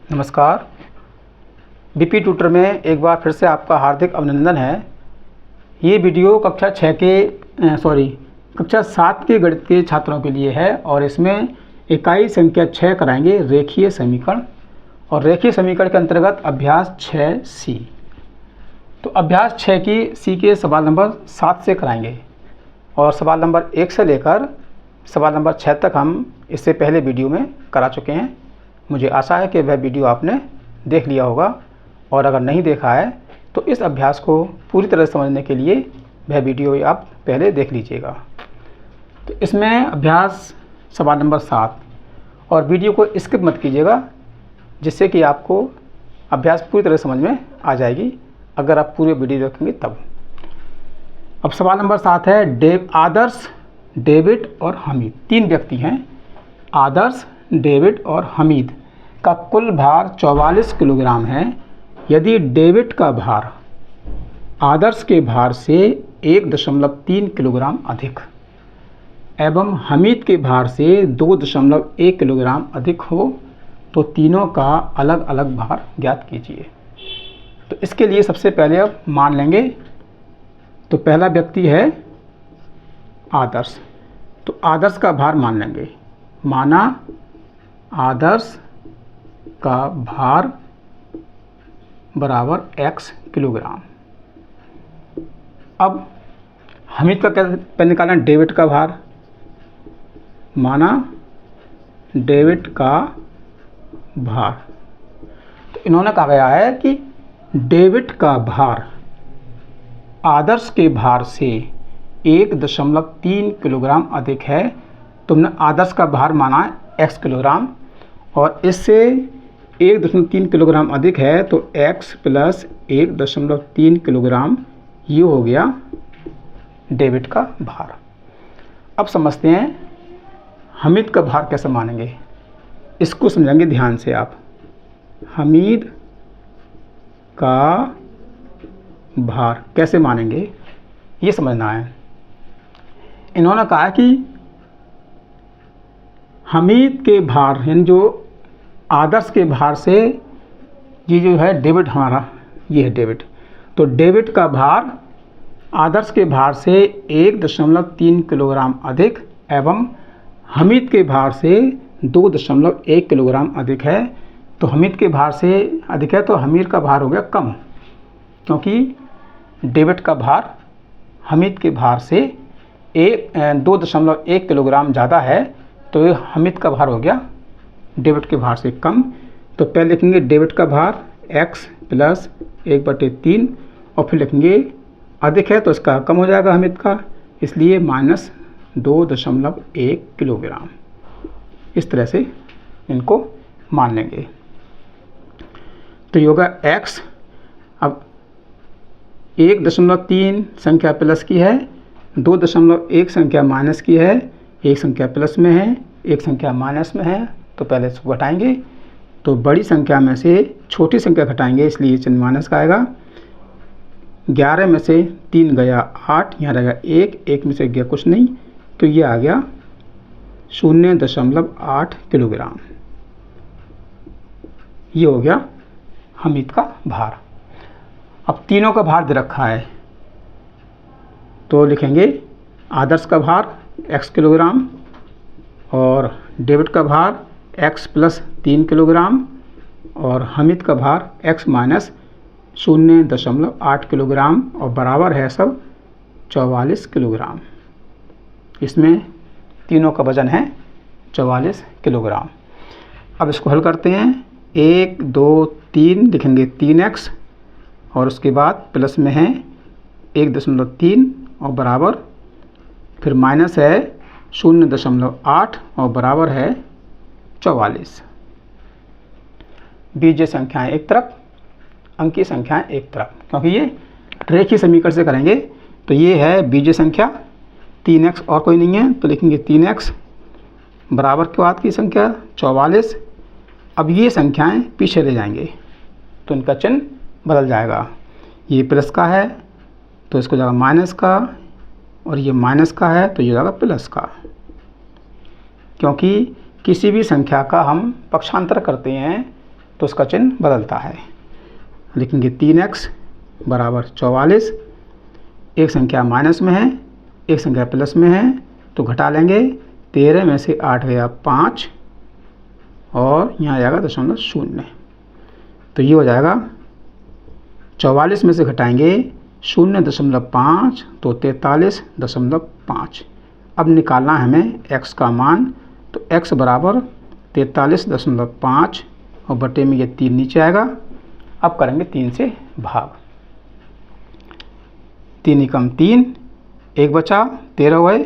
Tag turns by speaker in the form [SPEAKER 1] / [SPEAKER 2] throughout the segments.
[SPEAKER 1] नमस्कार। BP tutor में एक बार फिर से आपका हार्दिक अभिनंदन है। ये वीडियो कक्षा 7 के गणित के छात्रों के लिए है और इसमें इकाई संख्या 6 कराएंगे रेखीय समीकरण। और रेखीय समीकरण के अंतर्गत अभ्यास 6C। तो अभ्यास 6 की सी के सवाल नंबर 7 से कराएंगे और सवाल नंबर 1 से लेकर सवाल नंबर 6 तक हम इससे पहले वीडियो में करा चुके हैं। मुझे आशा है कि वह वीडियो आपने देख लिया होगा और अगर नहीं देखा है तो इस अभ्यास को पूरी तरह समझने के लिए वह वीडियो आप पहले देख लीजिएगा। तो इसमें अभ्यास सवाल नंबर 7 और वीडियो को स्किप मत कीजिएगा, जिससे कि आपको अभ्यास पूरी तरह समझ में आ जाएगी अगर आप पूरे वीडियो देखेंगे तब। अब सवाल नंबर 7 है आदर्श, डेविड और हमीद। 3 व्यक्ति हैं। आदर्श, डेविड और हमीद का कुल भार 44 किलोग्राम है। यदि डेविड का भार आदर्श के भार से 1.3 किलोग्राम अधिक एवं हमीद के भार से 2.1 किलोग्राम अधिक हो तो तीनों का अलग अलग भार ज्ञात कीजिए। तो इसके लिए सबसे पहले अब मान लेंगे। तो पहला व्यक्ति है आदर्श, तो आदर्श का भार मान लेंगे। माना आदर्श का भार बराबर x किलोग्राम। अब हमीद का कैसे निकालना? डेविड का भार। माना डेविड का भार। तो इन्होंने कहा गया है कि डेविड का भार आदर्श के भार से 1.3 किलोग्राम अधिक है। तुमने आदर्श का भार माना है x किलोग्राम और इससे 1.3 किलोग्राम अधिक है तो x प्लस 1.3 किलोग्राम ये हो गया डेविड का भार। अब समझते हैं हमीद का भार कैसे मानेंगे, इसको समझेंगे ध्यान से आप। हमीद का भार कैसे मानेंगे ये समझना है। इन्होंने कहा कि हमीद के भार यानी जो आदर्श के भार से ये जो है डेविड, हमारा ये है डेविड, तो डेविड का भार आदर्श के भार से 1.3 किलोग्राम अधिक एवं हमीद के भार से 2.1 किलोग्राम अधिक है। तो हमीद के भार से अधिक है तो हमीद का भार हो गया कम, क्योंकि डेविड का भार हमीद के भार से 2.1 किलोग्राम ज़्यादा है तो हमीद का भार हो गया डेविड के भार से कम। तो पहले लिखेंगे डेविड का भार x प्लस 1/3 और फिर लिखेंगे अधिक है तो इसका कम हो जाएगा हमीद का, इसलिए माइनस 2.1 किलोग्राम। इस तरह से इनको मान लेंगे। तो ये होगा x। अब 1.3 संख्या प्लस की है, 2.1 संख्या माइनस की है, एक संख्या प्लस में है, एक संख्या माइनस में है। तो पहले इसको घटाएंगे तो बड़ी संख्या में से छोटी संख्या घटाएंगे, इसलिए चिन्ह माइनस का आएगा। 11 में से 3 गया 8, यहाँ रहेगा 1 में से गया कुछ नहीं, तो ये आ गया 0.8 किलोग्राम। ये हो गया हमीद का भार। अब तीनों का भार दे रखा है तो लिखेंगे आदर्श का भार x किलोग्राम और डेविड का भार x प्लस 3 किलोग्राम और हमीद का भार x माइनस 0.8 किलोग्राम और बराबर है सब 44 किलोग्राम। इसमें तीनों का वजन है 44 किलोग्राम। अब इसको हल करते हैं। 1 2 3 लिखेंगे 3x और उसके बाद प्लस में है 1.3 और बराबर फिर माइनस है 0.8 और बराबर है 44। बीजीय संख्याएं एक तरफ, अंकीय संख्याएं एक तरफ, क्योंकि ये रेखीय समीकरण से करेंगे। तो ये है बीजीय संख्या 3x और कोई नहीं है, तो लिखेंगे 3x बराबर के बाद की संख्या 44। अब ये संख्याएं पीछे ले जाएंगे तो इनका चिन्ह बदल जाएगा। ये प्लस का है तो इसको जाएगा माइनस का, और ये माइनस का है तो ये जाएगा प्लस का। क्योंकि किसी भी संख्या का हम पक्षांतर करते हैं तो उसका चिन्ह बदलता है। लिखेंगे 3x बराबर 44, एक संख्या माइनस में है, एक संख्या प्लस में है, तो घटा लेंगे। 13 में से 8 गया 5 और यहाँ आएगा 0.0, तो ये हो जाएगा 44 में से घटाएंगे 0.5 तो 43.5। अब निकालना है हमें x का मान, तो x बराबर 43.5 और बटे में ये 3 नीचे आएगा। अब करेंगे 3 से भाग, 3 एकम 3, एक बचा 13 हुए,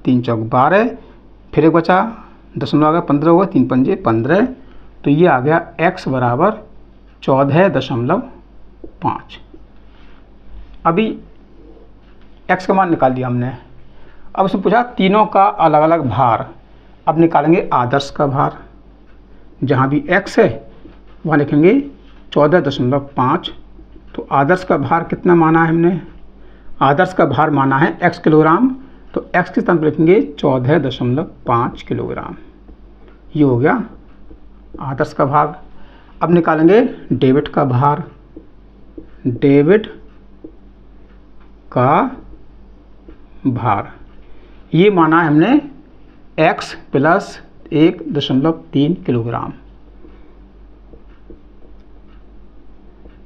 [SPEAKER 1] 3 चौक 12, फिर एक बचा दशमलव आ गया 15 हुआ, 3 पंजे 15, तो ये आ गया x बराबर 14.5। अभी x का मान निकाल दिया हमने। अब उसमें पूछा तीनों का अलग अलग भार। अब निकालेंगे आदर्श का भार। जहाँ भी x है वहाँ लिखेंगे 14.5। तो आदर्श का भार कितना माना है हमने? आदर्श का भार माना है x किलोग्राम, तो x के स्थान पर लिखेंगे 14.5 किलोग्राम। ये हो गया आदर्श का भाग। अब निकालेंगे डेबिट का भार। डेबिट का भार ये माना है हमने x प्लस 1.3 किलोग्राम।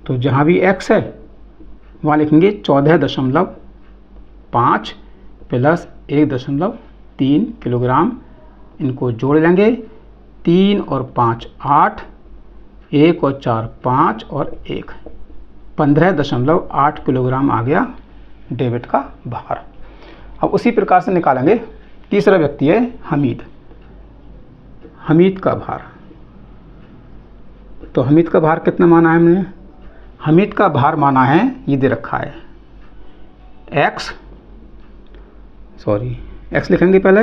[SPEAKER 1] तो जहाँ भी x है वहाँ लिखेंगे 14.5 प्लस 1.3 किलोग्राम। इनको जोड़ लेंगे, 3 और 5 8, 1 और 4 5 और 1 15.8 किलोग्राम आ गया डेबिट का भार। अब उसी प्रकार से निकालेंगे तीसरा व्यक्ति है हमीद। हमीद का भार, तो हमीद का भार कितना माना है हमने? हमीद का भार माना है, ये दे रखा है x लिखेंगे पहले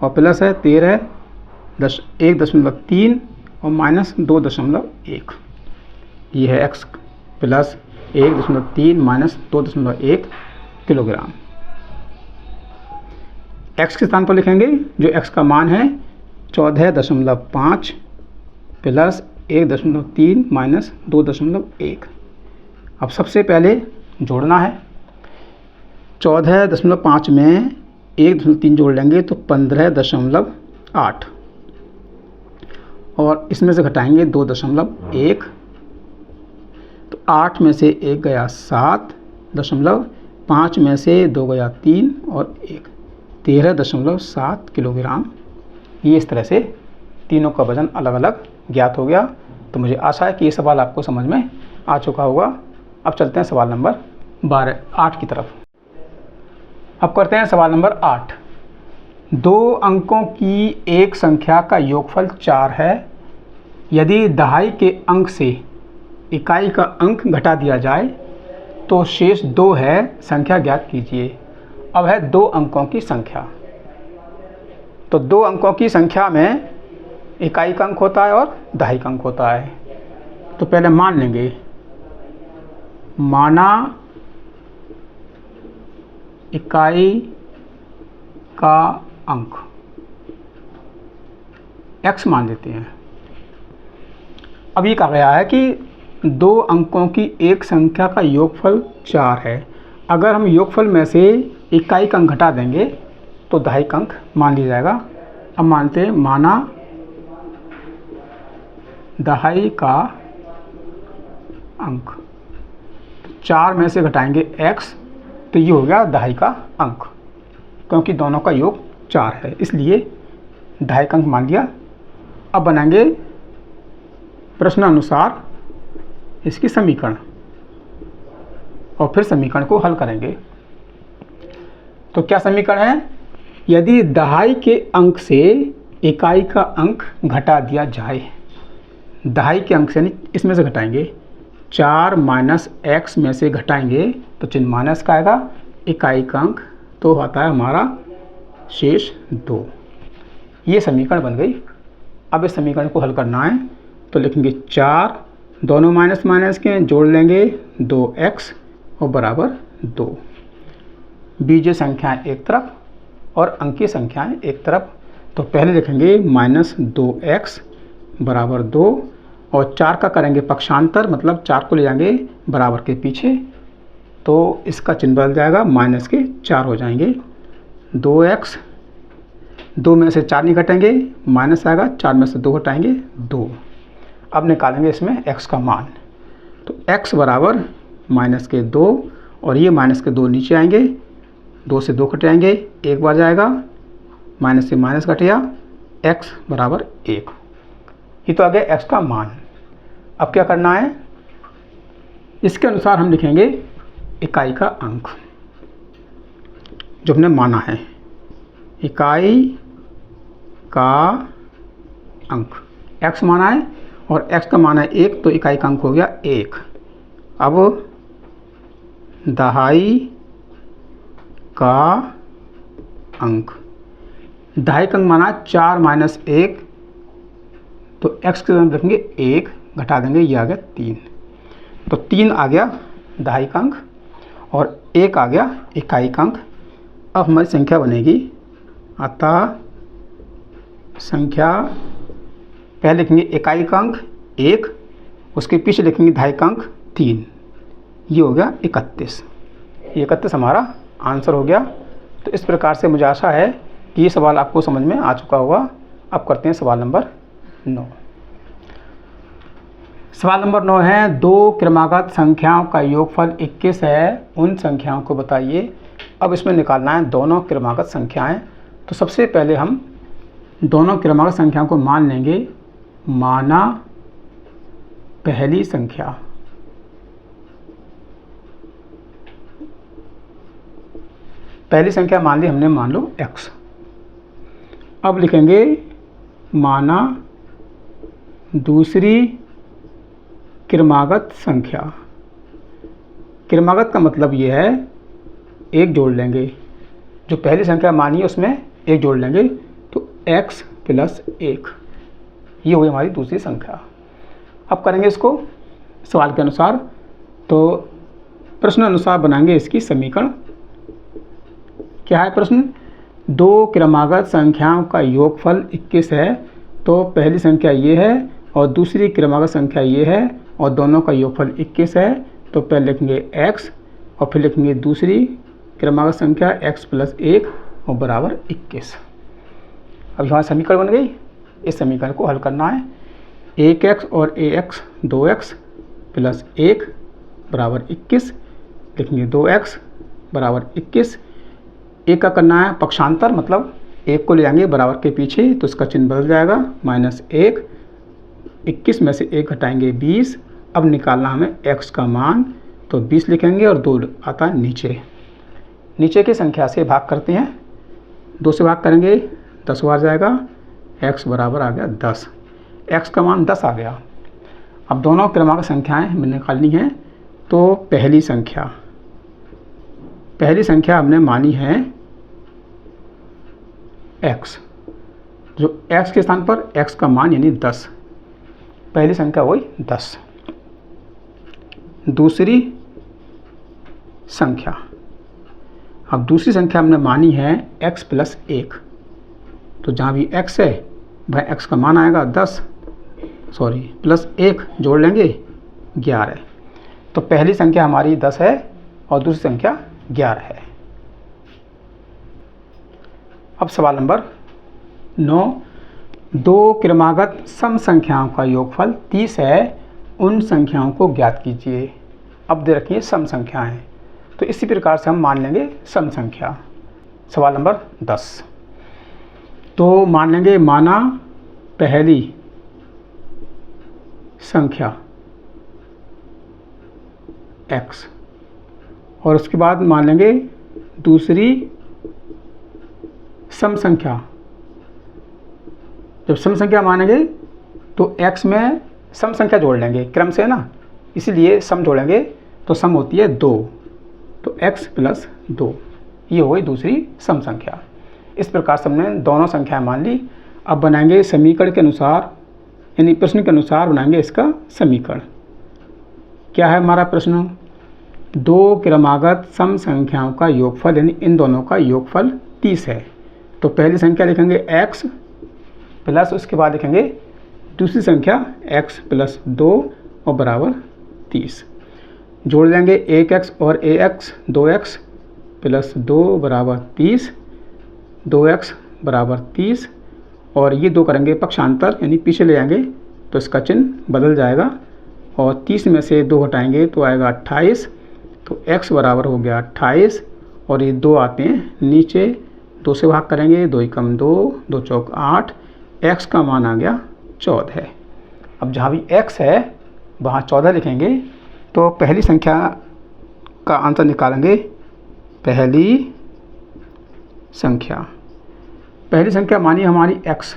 [SPEAKER 1] और प्लस है 13 1.3 और माइनस 2.1। ये है x plus 1.3 minus 2.1 kilogram. x के स्थान पर लिखेंगे जो x का मान है 14.5 प्लस 1.3 माइनस 2.1। अब सबसे पहले जोड़ना है। 14.5 में 1.3 जोड़ लेंगे तो 15.8 और इसमें से घटाएंगे 2.1, तो 8 में से 1 गया 7, 5 में से 2 गया 3 और 1 13.7 किलोग्राम। ये इस तरह से तीनों का वजन अलग अलग ज्ञात हो गया। तो मुझे आशा है कि ये सवाल आपको समझ में आ चुका होगा। अब चलते हैं सवाल नंबर 8 की तरफ। अब करते हैं सवाल नंबर 8। 2 अंकों की एक संख्या का योगफल 4 है। यदि दहाई के अंक से इकाई का अंक घटा दिया जाए तो शेष 2 है, संख्या ज्ञात कीजिए। अब है 2 अंकों की संख्या। तो 2 अंकों की संख्या में इकाई का अंक होता है और दहाई का अंक होता है। तो पहले मान लेंगे, माना इकाई का अंक x मान देते हैं। अब ये कहा गया है कि 2 अंकों की एक संख्या का योगफल 4 है। अगर हम योगफल में से इकाई का अंक घटा देंगे तो दहाई का अंक मान लिया जाएगा। अब मानते हैं, माना दहाई का अंक, 4 में से घटाएंगे x, तो ये हो गया दहाई का अंक। क्योंकि दोनों का योग 4 है इसलिए दहाई का अंक मान लिया। अब बनाएंगे प्रश्नानुसार इसकी समीकरण और फिर समीकरण को हल करेंगे। तो क्या समीकरण है? यदि दहाई के अंक से इकाई का अंक घटा दिया जाए, दहाई के अंक से इसमें से घटाएंगे, 4 माइनस x में से घटाएंगे तो चिन्ह माइनस का आएगा, इकाई का अंक तो होता है हमारा शेष 2। ये समीकरण बन गई। अब इस समीकरण को हल करना है तो लिखेंगे 4, दोनों माइनस माइनस के जोड़ लेंगे 2x और बराबर 2। बीजीय संख्याएं एक तरफ और अंकीय संख्याएं एक तरफ। तो पहले लिखेंगे -2x बराबर 2 और 4 का करेंगे पक्षांतर, मतलब 4 को ले जाएंगे बराबर के पीछे, तो इसका चिन्ह बदल जाएगा, माइनस के 4 हो जाएंगे। 2x, 2 में से 4 नहीं घटेंगे, माइनस आएगा, 4 में से 2 घटाएंगे 2। अब निकालेंगे इसमें x का मान, तो x बराबर माइनस के 2 और ये माइनस के 2 नीचे आएंगे, 2 से 2 घटाएंगे, 1 बार जाएगा, माइनस से माइनस घटेगा, x बराबर 1। ये तो आ गया x का मान। अब क्या करना है, इसके अनुसार हम लिखेंगे इकाई का अंक जो हमने माना है। इकाई का अंक x माना है और x का मान है 1, तो इकाई का अंक हो गया 1। अब दहाई का अंक, दहाई का अंक माना 4 माइनस 1, तो x के जगह रखेंगे 1, घटा देंगे, ये आ गया 3, तो 3 आ गया दहाई का अंक और 1 आ गया इकाई का अंक। अब हमारी संख्या बनेगी, अतः संख्या पहले लिखेंगे इकाई का अंक 1, उसके पीछे लिखेंगे दहाई का अंक 3, ये हो गया 31। ये 31 हमारा आंसर हो गया। तो इस प्रकार से मुझे आशा है कि ये सवाल आपको समझ में आ चुका होगा। अब करते हैं सवाल नंबर 9। सवाल नंबर 9 है, 2 क्रमागत संख्याओं का योगफल 21 है, उन संख्याओं को बताइए। अब इसमें निकालना है दोनों क्रमागत संख्याएं। तो सबसे पहले हम दोनों क्रमागत संख्याओं को मान लेंगे। माना पहली संख्या, पहली संख्या मान ली हमने, मान लो x। अब लिखेंगे माना दूसरी क्रमागत संख्या। क्रमागत का मतलब ये है, एक जोड़ लेंगे, जो पहली संख्या मानी है उसमें एक जोड़ लेंगे, तो x प्लस 1, ये हुई हमारी दूसरी संख्या। अब करेंगे इसको सवाल के अनुसार, तो प्रश्न अनुसार बनाएंगे इसकी समीकरण। क्या है प्रश्न, 2 क्रमागत संख्याओं का योगफल 21 है, तो पहली संख्या ये है और दूसरी क्रमागत संख्या ये है और दोनों का योगफल 21 है, तो पहले लिखेंगे x और फिर लिखेंगे दूसरी क्रमागत संख्या x प्लस 1 और बराबर 21। अब हमारी समीकरण बन गई। इस समीकरण को हल करना है। 1x और ax 2x प्लस 1 बराबर 21, लिखेंगे 2x बराबर 21। एक का करना है पक्षांतर, मतलब 1 को ले जाएंगे बराबर के पीछे, तो इसका चिन्ह बदल जाएगा, -1, 21 में से 1 घटाएंगे 20। अब निकालना हमें x का मान, तो 20 लिखेंगे और 2 आता है नीचे, नीचे की संख्या से भाग करते हैं, 2 से भाग करेंगे 10 बार जाएगा, x बराबर आ गया 10, x का मान 10 आ गया। अब दोनों क्रमागत संख्याएं हमें निकालनी हैं। तो पहली संख्या हमने मानी है x, जो x के स्थान पर x का मान यानी 10, पहली संख्या वही 10। दूसरी संख्या, अब दूसरी संख्या हमने मानी है x प्लस 1, तो जहाँ भी x है वह x का मान आएगा 10, प्लस 1 जोड़ लेंगे 11। तो पहली संख्या हमारी 10 है और दूसरी संख्या 11 है। अब सवाल नंबर 9, 2 क्रमागत सम संख्याओं का योगफल 30 है, उन संख्याओं को ज्ञात कीजिए। अब दे रखिए सम संख्याएं, तो इसी प्रकार से हम मान लेंगे सम संख्या। सवाल नंबर 10, तो मान लेंगे माना पहली संख्या x और उसके बाद मान लेंगे दूसरी सम संख्या। जब सम संख्या मानेंगे तो x में सम संख्या जोड़ लेंगे क्रम से ना, इसीलिए सम जोड़ेंगे तो सम होती है 2, तो x प्लस 2, ये हो गई दूसरी सम संख्या। इस प्रकार से हमने दोनों संख्याएं मान ली। अब बनाएंगे समीकरण के अनुसार, यानी प्रश्न के अनुसार बनाएंगे इसका समीकरण। क्या है हमारा प्रश्न, 2 क्रमागत सम संख्याओं का योगफल यानी इन दोनों का योगफल 30 है, तो पहली संख्या लिखेंगे x प्लस उसके बाद लिखेंगे दूसरी संख्या x प्लस 2 और बराबर 30। जोड़ लेंगे 1x और ax 2x प्लस 2 बराबर 30, 2x बराबर 30 और ये 2 करेंगे पक्षांतर यानी पीछे ले जाएंगे तो इसका चिन्ह बदल जाएगा और 30 में से 2 हटाएंगे तो आएगा 28। तो x बराबर हो गया 28 और ये 2 आते हैं नीचे, 2 से भाग करेंगे, 2 एकम 2, 2 चौक 8, x का मान आ गया 14। अब जहाँ भी x है वहाँ 14 लिखेंगे तो पहली संख्या का आंसर निकालेंगे। पहली संख्या मानी हमारी x,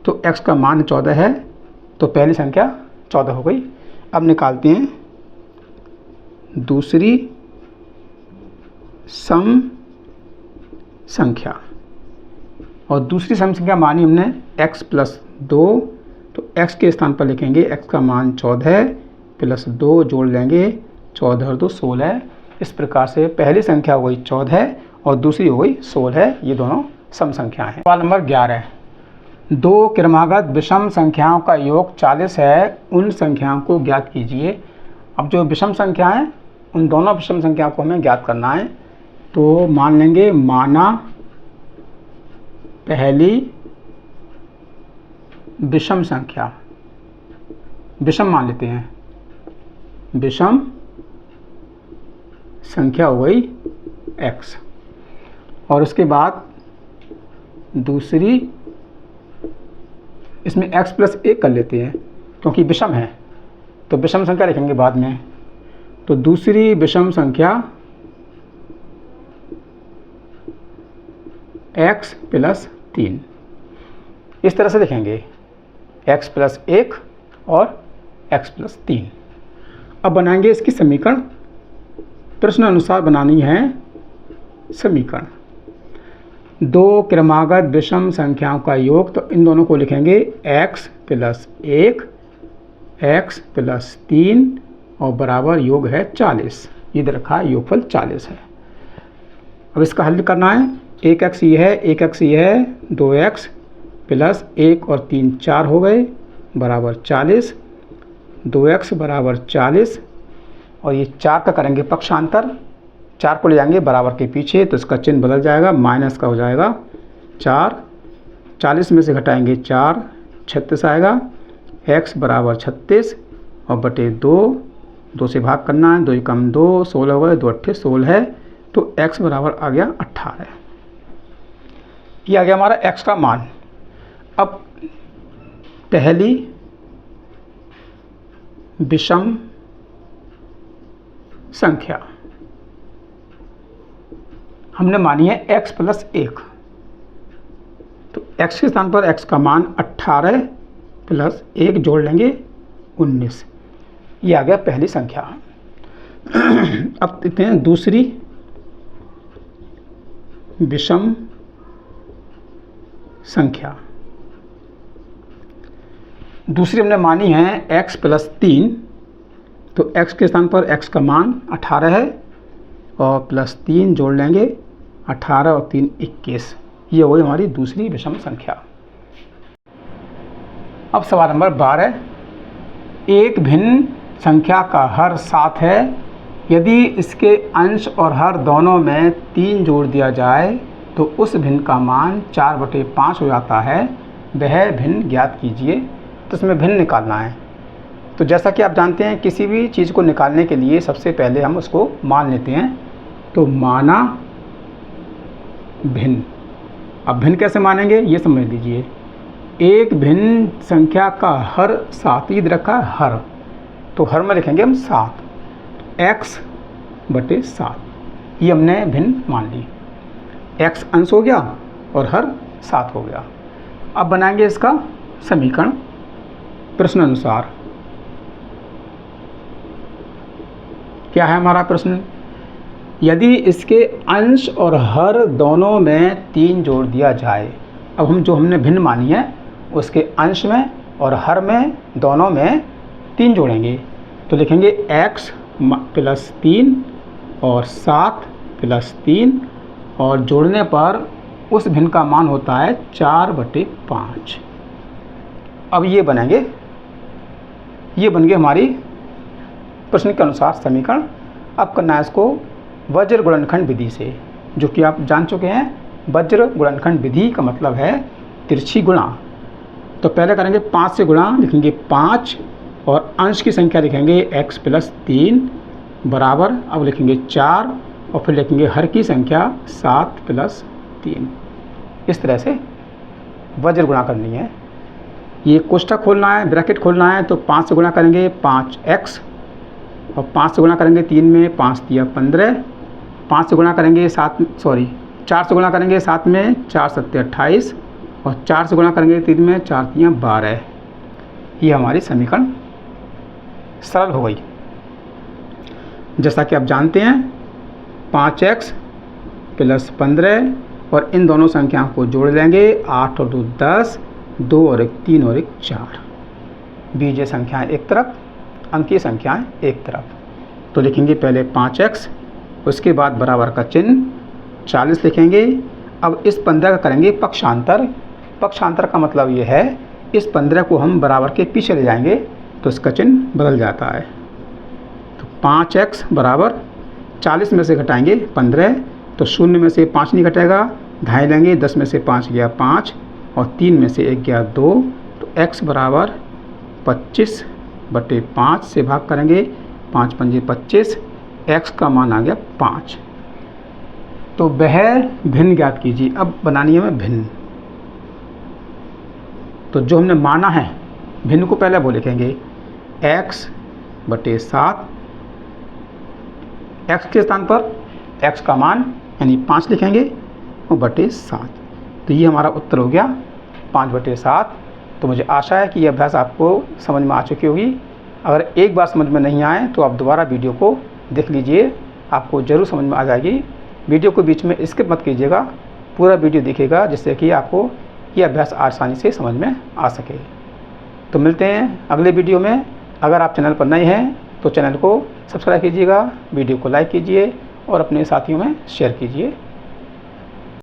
[SPEAKER 1] तो x का मान 14 है तो पहली संख्या 14 हो गई। अब निकालते हैं दूसरी सम संख्या, और दूसरी सम संख्या मानी हमने x प्लस 2, तो x के स्थान पर लिखेंगे x का मान 14 प्लस 2, जोड़ लेंगे 14 और 2 16। इस प्रकार से पहली संख्या हो गई 14 और दूसरी हो गई 16। ये दोनों सम संख्या हैं। सवाल नंबर 11, दो क्रमागत विषम संख्याओं का योग 40 है, उन संख्याओं को ज्ञात कीजिए। अब जो विषम संख्या है उन दोनों विषम संख्याओं को हमें ज्ञात करना है। तो मान लेंगे माना पहली विषम संख्या, विषम मान लेते हैं, विषम संख्या हो गई x, और उसके बाद दूसरी इसमें x प्लस 1 कर लेते हैं क्योंकि विषम है तो विषम संख्या लिखेंगे बाद में। तो दूसरी विषम संख्या x प्लस 3, इस तरह से लिखेंगे x प्लस 1 और x प्लस 3। अब बनाएंगे इसकी समीकरण, प्रश्न अनुसार बनानी है समीकरण। दो क्रमागत विषम संख्याओं का योग, तो इन दोनों को लिखेंगे x प्लस 1, x प्लस 3 और बराबर योग है 40। ये दे रखा है योगफल 40 है। अब इसका हल करना है, 1x ये है, 1x ये है, 2x प्लस 1 और 3 4 हो गए बराबर 40, 2x बराबर 40 और ये 4 का करेंगे पक्षांतर, 4 को ले जाएंगे बराबर के पीछे तो इसका चिन्ह बदल जाएगा, माइनस का हो जाएगा 4, 40 में से घटाएंगे 4, 36 आएगा, x बराबर 36 और बटे 2, 2 से भाग करना है, 2 एकम 2, 16 हो गए, 2 अट्ठे 16 है तो x बराबर आ गया 18। ये आ गया हमारा x का मान। अब पहली विषम संख्या हमने मानी है x प्लस 1, तो x के स्थान पर x का मान 18 प्लस 1 जोड़ लेंगे 19। ये आ गया पहली संख्या। अब देखते हैं दूसरी विषम संख्या। दूसरी हमने मानी है x प्लस 3, तो x के स्थान पर x का मान 18 है और प्लस 3 जोड़ लेंगे, 18 और 3 21। ये हुई हमारी दूसरी विषम संख्या। अब सवाल नंबर 12, एक भिन्न संख्या का हर 7 है, यदि इसके अंश और हर दोनों में 3 जोड़ दिया जाए तो उस भिन्न का मान 4/5 हो जाता है, वह भिन्न ज्ञात कीजिए। तो इसमें भिन्न निकालना है। तो जैसा कि आप जानते हैं किसी भी चीज़ को निकालने के लिए सबसे पहले हम उसको मान लेते हैं। तो माना भिन्न। अब भिन्न कैसे मानेंगे ये समझ लीजिए। एक भिन्न संख्या का हर 7, ईद रखा है हर, तो हर में लिखेंगे हम 7, x/7। ये हमने भिन्न मान ली। x अंश हो गया और हर 7 हो गया। अब बनाएंगे इसका समीकरण प्रश्न अनुसार। क्या है हमारा प्रश्न? यदि इसके अंश और हर दोनों में 3 जोड़ दिया जाए। अब हम जो हमने भिन्न मानी है उसके अंश में और हर में दोनों में 3 जोड़ेंगे तो लिखेंगे x प्लस 3 और 7 प्लस 3 और जोड़ने पर उस भिन्न का मान होता है 4/5। अब ये बनेंगे, ये बन गए हमारी प्रश्न के अनुसार समीकरण। अब करना है इसको वज्र गुणनखंड विधि से, जो कि आप जान चुके हैं। वज्र गुणनखंड विधि का मतलब है तिरछी गुणा। तो पहले करेंगे 5 से गुणा, लिखेंगे 5 और अंश की संख्या लिखेंगे x + 3 बराबर, अब लिखेंगे 4 और फिर लिखेंगे हर की संख्या 7 + 3। इस तरह से वज्र गुणा करनी है। ये कोष्ठक खोलना है, ब्रैकेट खोलना है, तो 5 से गुणा करेंगे 5x और 5 से गुणा करेंगे 3 में 5 × 15, 5 से गुणा करेंगे 4 से गुणा करेंगे 7 में 4 × 7 = 28 और 4 से गुणा करेंगे 3 में 4 × 3 = 12। ये हमारी समीकरण सरल हो गई। जैसा कि आप जानते हैं 5x + 15 और इन दोनों संख्याओं को जोड़ लेंगे, 8 और 2 10, 2 और 1 3 और 1 4। बीजीय संख्याएं एक तरफ, अंकीय संख्याएं एक तरफ। तो लिखेंगे पहले 5x, उसके बाद बराबर का चिन्ह 40 लिखेंगे। अब इस 15 का करेंगे पक्षांतर। पक्षांतर का मतलब ये है इस 15 को हम बराबर के पीछे ले जाएंगे तो इसका चिन्ह बदल जाता है। तो 5x बराबर 40 में से घटाएंगे 15, तो 0 में से 5 नहीं घटेगा, ढाई लेंगे, 10 में से 5 गया 5 और 3 में से 1 गया 2, तो x बराबर 25/5 से भाग करेंगे, 5 × 5 = 25, x का मान आ गया 5। तो वह भिन्न ज्ञात कीजिए। अब बनानी है हमें भिन्न। तो जो हमने माना है भिन्न को पहले वो लिखेंगे x/7, x के स्थान पर x का मान यानी 5 लिखेंगे और /7। तो ये हमारा उत्तर हो गया 5/7। तो मुझे आशा है कि यह अभ्यास आपको समझ में आ चुकी होगी। अगर एक बार समझ में नहीं आए तो आप दोबारा वीडियो को देख लीजिए, आपको ज़रूर समझ में आ जाएगी। वीडियो को बीच में स्किप मत कीजिएगा, पूरा वीडियो देखिएगा जिससे कि आपको ये अभ्यास आसानी से समझ में आ सके। तो मिलते हैं अगले वीडियो में। अगर आप चैनल पर नए हैं तो चैनल को सब्सक्राइब कीजिएगा, वीडियो को लाइक कीजिए और अपने साथियों में शेयर कीजिए।